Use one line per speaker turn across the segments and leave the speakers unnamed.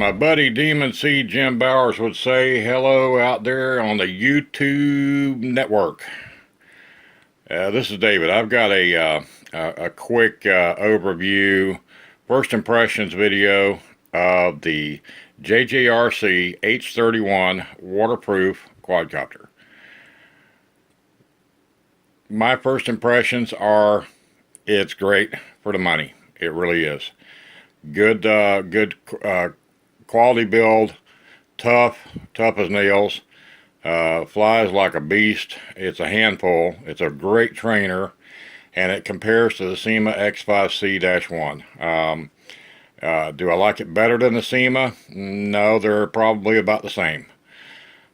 my buddy Demon C. Jim Bowers would say, hello out there on the YouTube network. This is David. I've got a quick overview, first impressions video of the JJRC H31 waterproof quadcopter. My first impressions are it's great for the money. It really is. Good quality build, tough as nails, flies like a beast. It's a handful. It's a great trainer, and it compares to the SYMA X5c-1. Do I like it better than the SYMA? No, they're probably about the same.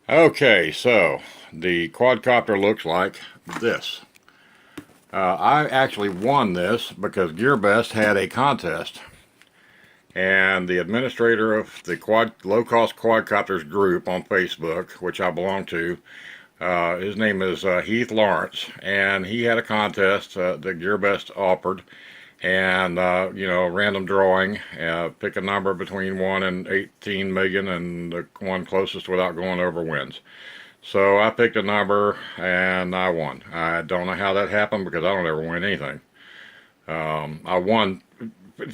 Okay, so the quadcopter looks like this. I actually won this because GearBest had a contest, and the administrator of the low-cost quadcopters group on Facebook, which I belong to, his name is Heath Lawrence, and he had a contest that GearBest offered, and random drawing, pick a number between 1 and 18 million, and the one closest without going over wins. So I picked a number and I won. I don't know how that happened because I don't ever win anything. I won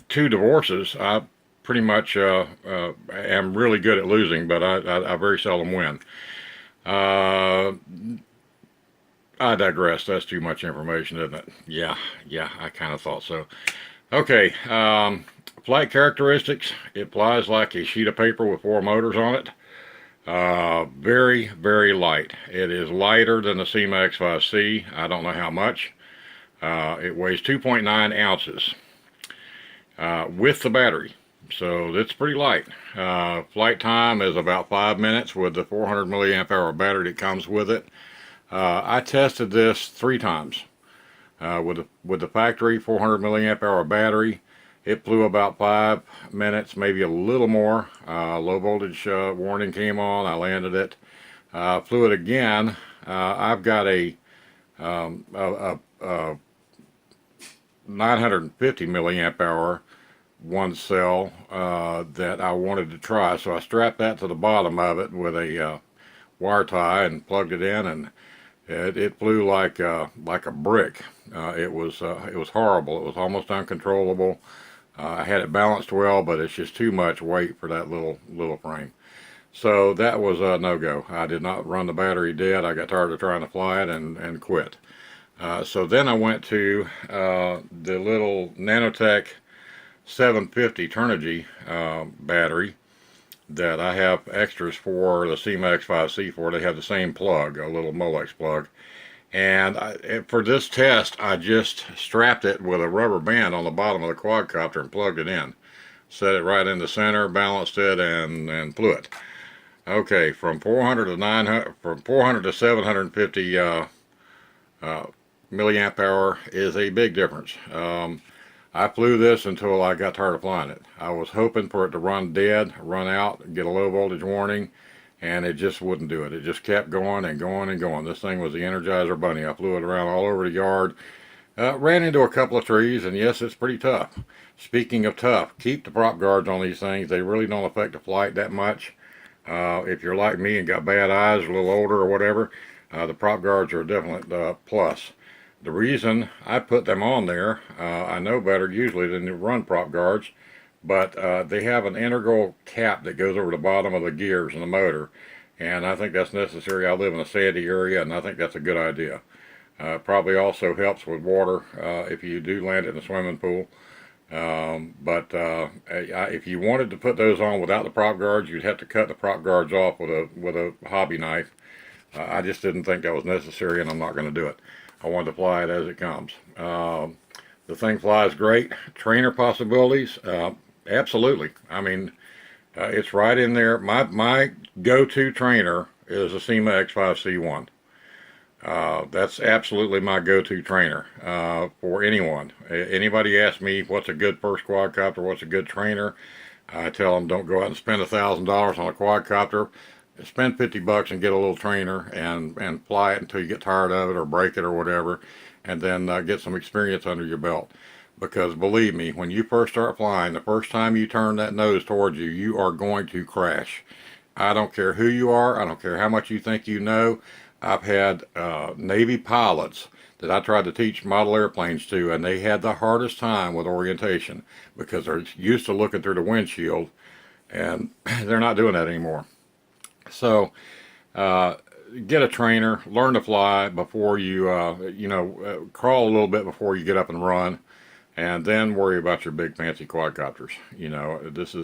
2 divorces. I pretty much am really good at losing, but I very seldom win. I digress. That's too much information, isn't it? Yeah, I kind of thought so. Okay, flight characteristics. It flies like a sheet of paper with 4 motors on it. Very light. It is lighter than the SYMA X5c. I don't know how much. It weighs 2.9 ounces with the battery, so it's pretty light. Flight time is about 5 minutes with the 400 milliamp hour battery that comes with it. I tested this 3 times with the factory 400 milliamp hour battery. It flew about 5 minutes, maybe a little more. Low voltage warning came on. I landed it. Flew it again. I've got a 950 milliamp hour one cell that I wanted to try, so I strapped that to the bottom of it with a wire tie and plugged it in, and it flew like a brick. It was horrible. It was almost uncontrollable. I had it balanced well, but it's just too much weight for that little frame. So that was a no-go. I did not run the battery dead. I got tired of trying to fly it and quit. So then I went to the little Nanotech 750 Turnigy battery that I have extras for the SYMA X5c for. They have the same plug, a little Molex plug. And for this test, I just strapped it with a rubber band on the bottom of the quadcopter and plugged it in. Set it right in the center, balanced it, and flew it. Okay, from 400 to 750 milliamp hour is a big difference. I flew this until I got tired of flying it. I was hoping for it to run dead, run out, get a low voltage warning, and it just wouldn't do it. It just kept going and going and going. This thing was the Energizer Bunny. I flew it around all over the yard, ran into a couple of trees, and yes, it's pretty tough. Speaking of tough, keep the prop guards on these things. They really don't affect the flight that much. If you're like me and got bad eyes, a little older or whatever, the prop guards are a definite plus. The reason I put them on there, I know better usually than to run prop guards, but they have an integral cap that goes over the bottom of the gears and the motor, and I think that's necessary. I live in a sandy area, and I think that's a good idea. Probably also helps with water if you do land it in a swimming pool. If you wanted to put those on without the prop guards, you'd have to cut the prop guards off with a hobby knife. I just didn't think that was necessary, and I'm not going to do it. I wanted to fly it as it comes. The thing flies great. Trainer possibilities, absolutely. I mean, it's right in there. My go-to trainer is a SYMA X5c-1. That's absolutely my go-to trainer for anyone. Anybody asks me what's a good first quadcopter, what's a good trainer, I tell them don't go out and spend $1,000 on a quadcopter. Spend 50 bucks and get a little trainer and fly it until you get tired of it or break it or whatever, and then get some experience under your belt. because believe me, when you first start flying, the first time you turn that nose towards you, you are going to crash. I don't care who you are. I don't care how much you think you know. I've had Navy pilots that I tried to teach model airplanes to, and they had the hardest time with orientation because they're used to looking through the windshield, and they're not doing that anymore. So get a trainer, learn to fly before you, crawl a little bit before you get up and run, and then worry about your big fancy quadcopters. This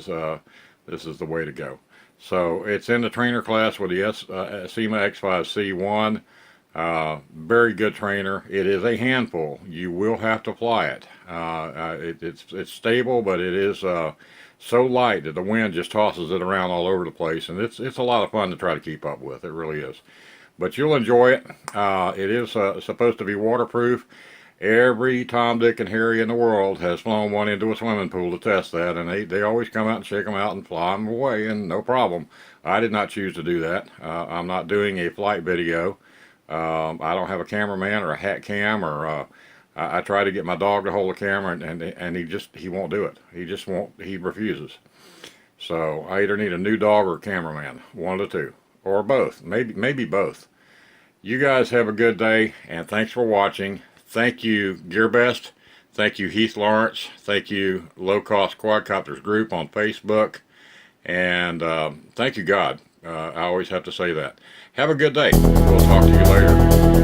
is the way to go. So it's in the trainer class with the SYMA X5c-1. Very good trainer. It is a handful. You will have to fly it. It's stable, but it is so light that the wind just tosses it around all over the place, and it's a lot of fun to try to keep up with. It really is. But you'll enjoy it. It is supposed to be waterproof. Every Tom, Dick, and Harry in the world has flown one into a swimming pool to test that, and they always come out and shake them out and fly them away, and no problem. I did not choose to do that. I'm not doing a flight video. I don't have a cameraman or a hat cam, or I try to get my dog to hold the camera, and he won't do it. He just won't. He refuses. So I either need a new dog or a cameraman, one of the two, or both. Maybe both. You guys have a good day, and thanks for watching. Thank you, GearBest. Thank you, Heath Lawrence. Thank you, Low Cost Quadcopters Group on Facebook. And thank you, God. I always have to say that. Have a good day. We'll talk to you later.